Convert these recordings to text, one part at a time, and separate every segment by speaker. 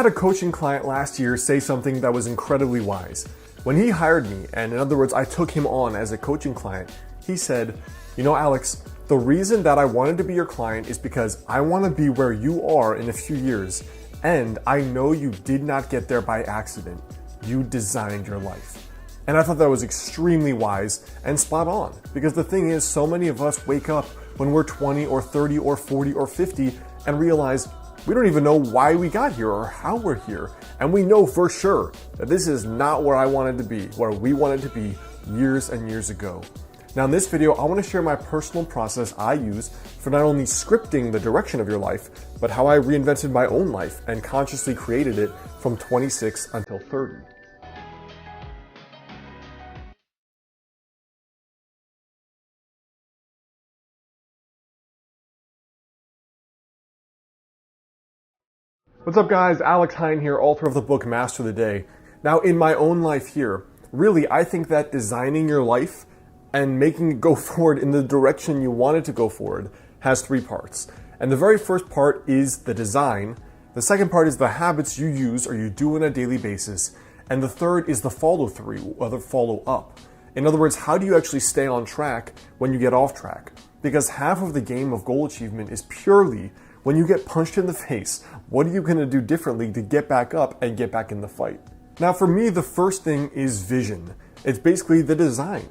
Speaker 1: had a coaching client last year say something that was incredibly wise. When he hired me, and in other words, I took him on as a coaching client, he said, "You know, Alex, the reason that I wanted to be your client is because I want to be where you are in a few years, and I know you did not get there by accident. You designed your life." And I thought that was extremely wise and spot on, because the thing is, so many of us wake up when we're 20 or 30 or 40 or 50 and realize we don't even know why we got here or how we're here. And we know for sure that this is not where I wanted to be, where we wanted to be years and years ago. Now in this video, I want to share my personal process I use for not only scripting the direction of your life, but how I reinvented my own life and consciously created it from 26 until 30. What's up guys, Alex Hine here, author of the book Master the Day. Now in my own life here, really I think that designing your life and making it go forward in the direction you want it to go forward has three parts. And the very first part is the design, the second part is the habits you use or you do on a daily basis, and the third is the follow through or the follow up. In other words, how do you actually stay on track when you get off track? Because half of the game of goal achievement is purely when you get punched in the face, what are you going to do differently to get back up and get back in the fight? Now for me, the first thing is vision. It's basically the design.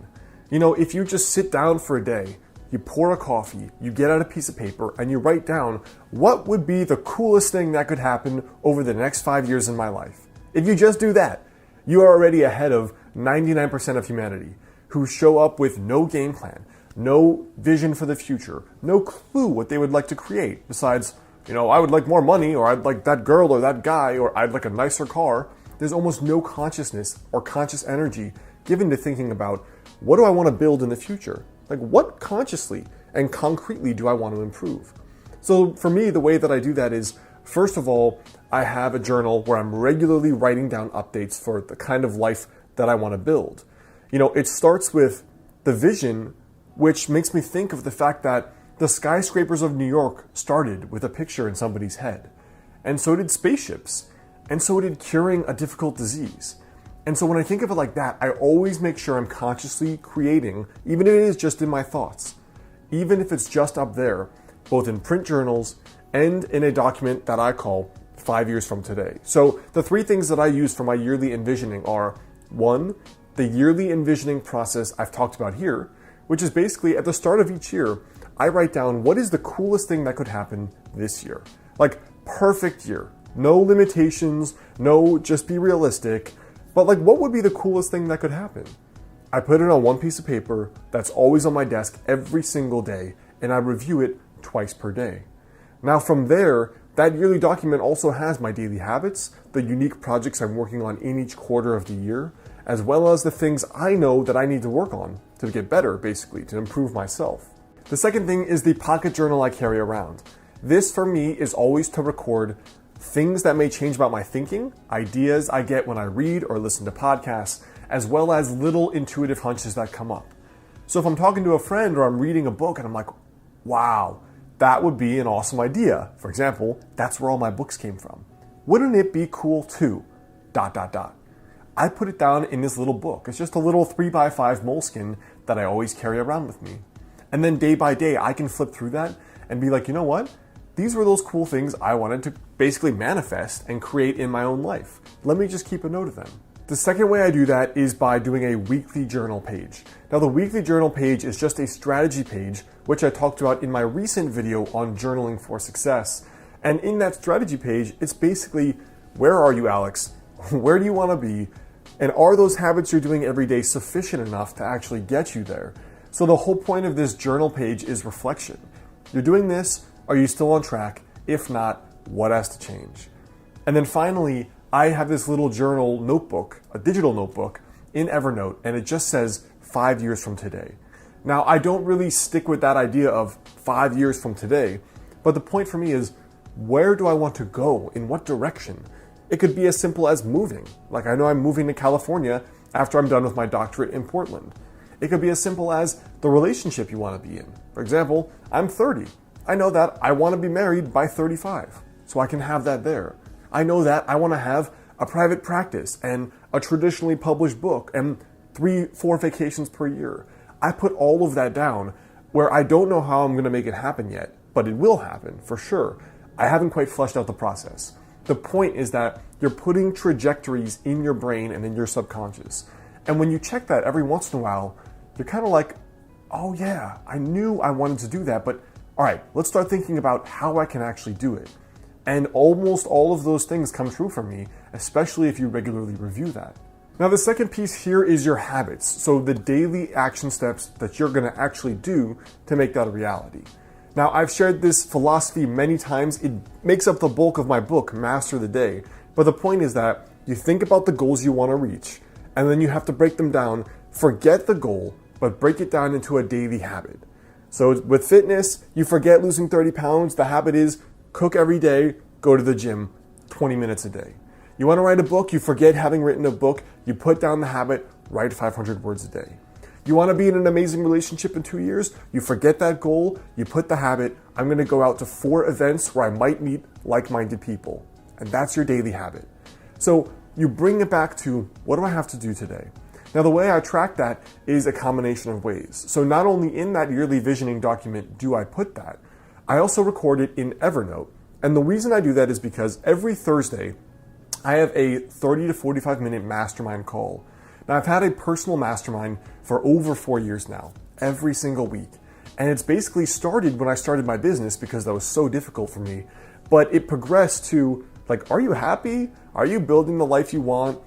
Speaker 1: You know, if you just sit down for a day, you pour a coffee, you get out a piece of paper and you write down what would be the coolest thing that could happen over the next 5 years in my life. If you just do that, you are already ahead of 99% of humanity who show up with no game plan, no vision for the future, no clue what they would like to create besides, you know, I would like more money, or I'd like that girl or that guy, or I'd like a nicer car. There's almost no consciousness or conscious energy given to thinking about what do I want to build in the future? Like what consciously and concretely do I want to improve? So for me, the way that I do that is, first of all, I have a journal where I'm regularly writing down updates for the kind of life that I want to build. You know, it starts with the vision, which makes me think of the fact that the skyscrapers of New York started with a picture in somebody's head. And so did spaceships. And so did curing a difficult disease. And so when I think of it like that, I always make sure I'm consciously creating, even if it is just in my thoughts, even if it's just up there, both in print journals and in a document that I call 5 years from today. So the three things that I use for my yearly envisioning are, one, the yearly envisioning process I've talked about here, which is basically at the start of each year, I write down what is the coolest thing that could happen this year. Like perfect year, no limitations, no just be realistic, but like what would be the coolest thing that could happen? I put it on one piece of paper that's always on my desk every single day, and I review it twice per day. Now from there, that yearly document also has my daily habits, the unique projects I'm working on in each quarter of the year, as well as the things I know that I need to work on to get better, basically, to improve myself. The second thing is the pocket journal I carry around. This for me is always to record things that may change about my thinking, ideas I get when I read or listen to podcasts, as well as little intuitive hunches that come up. So if I'm talking to a friend or I'm reading a book and I'm like, wow, that would be an awesome idea. For example, that's where all my books came from. Wouldn't it be cool too? ... I put it down in this little book. It's just a little 3x5 moleskin that I always carry around with me. And then day by day, I can flip through that and be like, you know what? These were those cool things I wanted to basically manifest and create in my own life. Let me just keep a note of them. The second way I do that is by doing a weekly journal page. Now the weekly journal page is just a strategy page, which I talked about in my recent video on journaling for success. And in that strategy page, it's basically, where are you, Alex? Where do you want to be? And are those habits you're doing every day sufficient enough to actually get you there? So the whole point of this journal page is reflection. You're doing this, are you still on track? If not, what has to change? And then finally, I have this little journal notebook, a digital notebook in Evernote, and it just says 5 years from today. Now, I don't really stick with that idea of 5 years from today, but the point for me is, where do I want to go? In what direction? It could be as simple as moving. Like I know I'm moving to California after I'm done with my doctorate in Portland. It could be as simple as the relationship you want to be in. For example, I'm 30. I know that I want to be married by 35, so I can have that there. I know that I want to have a private practice and a traditionally published book and 3-4 vacations per year. I put all of that down where I don't know how I'm going to make it happen yet, but it will happen for sure. I haven't quite fleshed out the process. The point is that you're putting trajectories in your brain and in your subconscious. And when you check that every once in a while, you're kind of like, oh yeah, I knew I wanted to do that, but all right, let's start thinking about how I can actually do it. And almost all of those things come true for me, especially if you regularly review that. Now, the second piece here is your habits. So the daily action steps that you're going to actually do to make that a reality. Now, I've shared this philosophy many times. It makes up the bulk of my book, Master the Day. But the point is that you think about the goals you want to reach, and then you have to break them down. Forget the goal, but break it down into a daily habit. So with fitness, you forget losing 30 pounds. The habit is cook every day, go to the gym 20 minutes a day. You want to write a book, you forget having written a book, you put down the habit, write 500 words a day. You want to be in an amazing relationship in 2 years, you forget that goal, you put the habit, I'm going to go out to 4 events where I might meet like-minded people. And that's your daily habit. So you bring it back to, what do I have to do today? Now, the way I track that is a combination of ways. So not only in that yearly visioning document do I put that, I also record it in Evernote. And the reason I do that is because every Thursday, I have a 30 to 45 minute mastermind call. Now, I've had a personal mastermind for over 4 years now, every single week. And it's basically started when I started my business because that was so difficult for me. But it progressed to, like, are you happy? Are you building the life you want?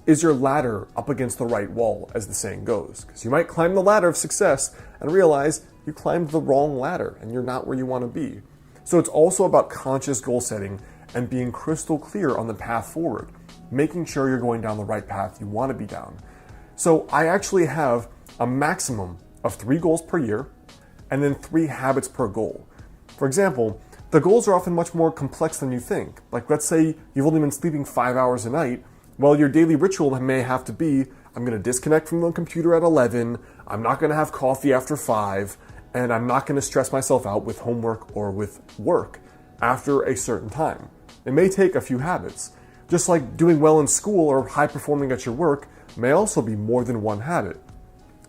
Speaker 1: Is your ladder up against the right wall, as the saying goes? Because you might climb the ladder of success and realize you climbed the wrong ladder and you're not where you want to be. So it's also about conscious goal setting and being crystal clear on the path forward, making sure you're going down the right path you want to be down. So I actually have a maximum of 3 goals per year and then 3 habits per goal. For example, the goals are often much more complex than you think. Like, let's say you've only been sleeping 5 hours a night. Well, your daily ritual may have to be, I'm going to disconnect from the computer at 11, I'm not going to have coffee after 5, and I'm not going to stress myself out with homework or with work after a certain time. It may take a few habits. Just like doing well in school or high performing at your work may also be more than one habit.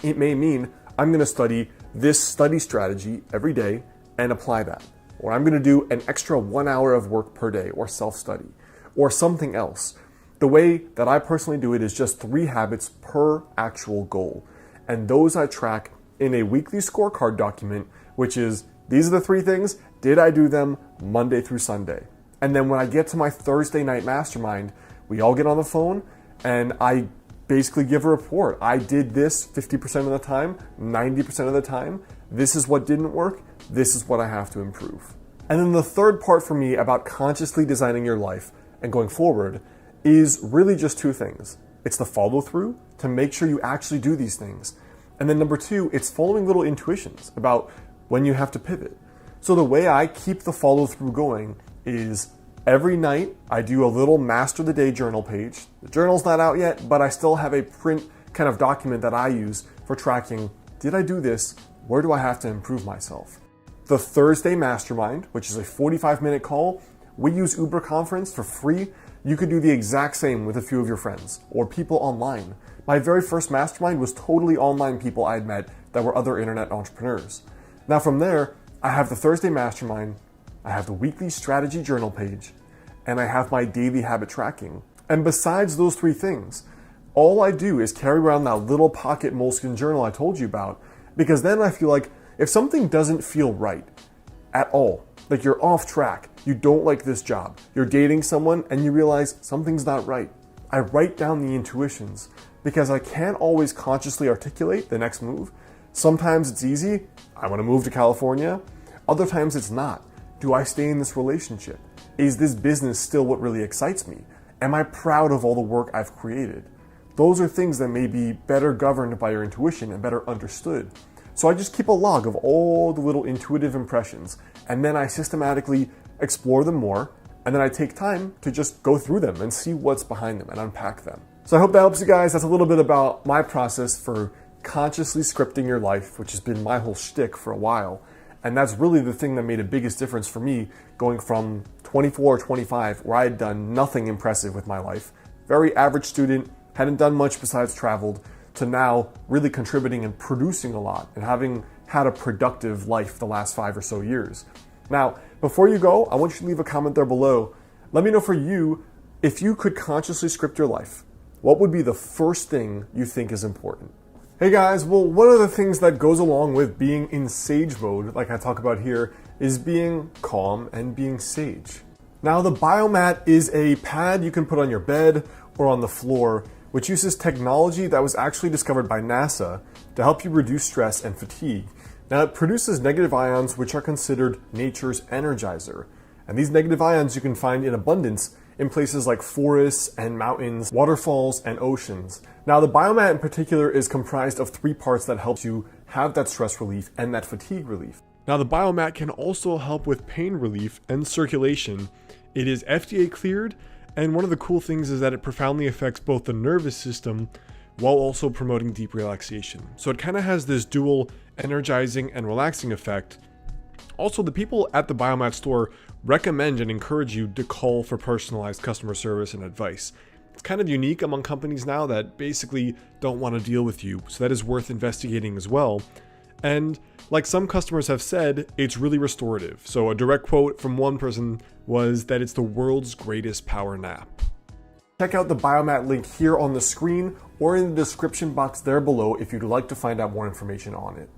Speaker 1: It may mean I'm going to study this study strategy every day and apply that. Or I'm going to do an extra 1 hour of work per day or self-study or something else. The way that I personally do it is just 3 habits per actual goal. And those I track in a weekly scorecard document, which is, these are the 3 things, did I do them Monday through Sunday? And then when I get to my Thursday night mastermind, we all get on the phone and I basically give a report. I did this 50% of the time, 90% of the time. This is what didn't work. This is what I have to improve. And then the third part for me about consciously designing your life and going forward is really just 2 things. It's the follow through to make sure you actually do these things. And then number 2, it's following little intuitions about when you have to pivot. So the way I keep the follow through going is every night I do a little Master the Day journal page. The journal's not out yet, but I still have a print kind of document that I use for tracking, did I do this? Where do I have to improve myself? The Thursday Mastermind, which is a 45-minute call, we use Uber Conference for free. You could do the exact same with a few of your friends or people online. My very first mastermind was totally online people I had met that were other internet entrepreneurs. Now from there, I have the Thursday Mastermind, I have the weekly strategy journal page, and I have my daily habit tracking. And besides those 3 things, all I do is carry around that little pocket moleskin journal I told you about, because then I feel like if something doesn't feel right at all, like you're off track, you don't like this job, you're dating someone and you realize something's not right, I write down the intuitions because I can't always consciously articulate the next move. Sometimes it's easy, I want to move to California. Other times it's not. Do I stay in this relationship? Is this business still what really excites me? Am I proud of all the work I've created? Those are things that may be better governed by your intuition and better understood. So I just keep a log of all the little intuitive impressions, and then I systematically explore them more, and then I take time to just go through them and see what's behind them and unpack them. So I hope that helps you guys. That's a little bit about my process for consciously scripting your life, which has been my whole shtick for a while. And that's really the thing that made the biggest difference for me going from 24 or 25 where I had done nothing impressive with my life, very average student, hadn't done much besides traveled, to now really contributing and producing a lot and having had a productive life the last 5 or so years. Now, before you go, I want you to leave a comment there below. Let me know for you, if you could consciously script your life, what would be the first thing you think is important? Hey guys, well, one of the things that goes along with being in sage mode, like I talk about here, is being calm and being sage. Now, the Biomat is a pad you can put on your bed or on the floor, which uses technology that was actually discovered by NASA to help you reduce stress and fatigue. Now, it produces negative ions, which are considered nature's energizer. And these negative ions you can find in abundance in places like forests and mountains, waterfalls, and oceans. Now, the Biomat in particular is comprised of 3 parts that helps you have that stress relief and that fatigue relief. Now, the Biomat can also help with pain relief and circulation. It is FDA cleared, and one of the cool things is that it profoundly affects both the nervous system while also promoting deep relaxation. So it kind of has this dual energizing and relaxing effect. Also, the people at the Biomat store recommend and encourage you to call for personalized customer service and advice. It's kind of unique among companies now that basically don't want to deal with you, so that is worth investigating as well. And like some customers have said, it's really restorative. So a direct quote from one person was that it's the world's greatest power nap. Check out the Biomat link here on the screen or in the description box there below if you'd like to find out more information on it.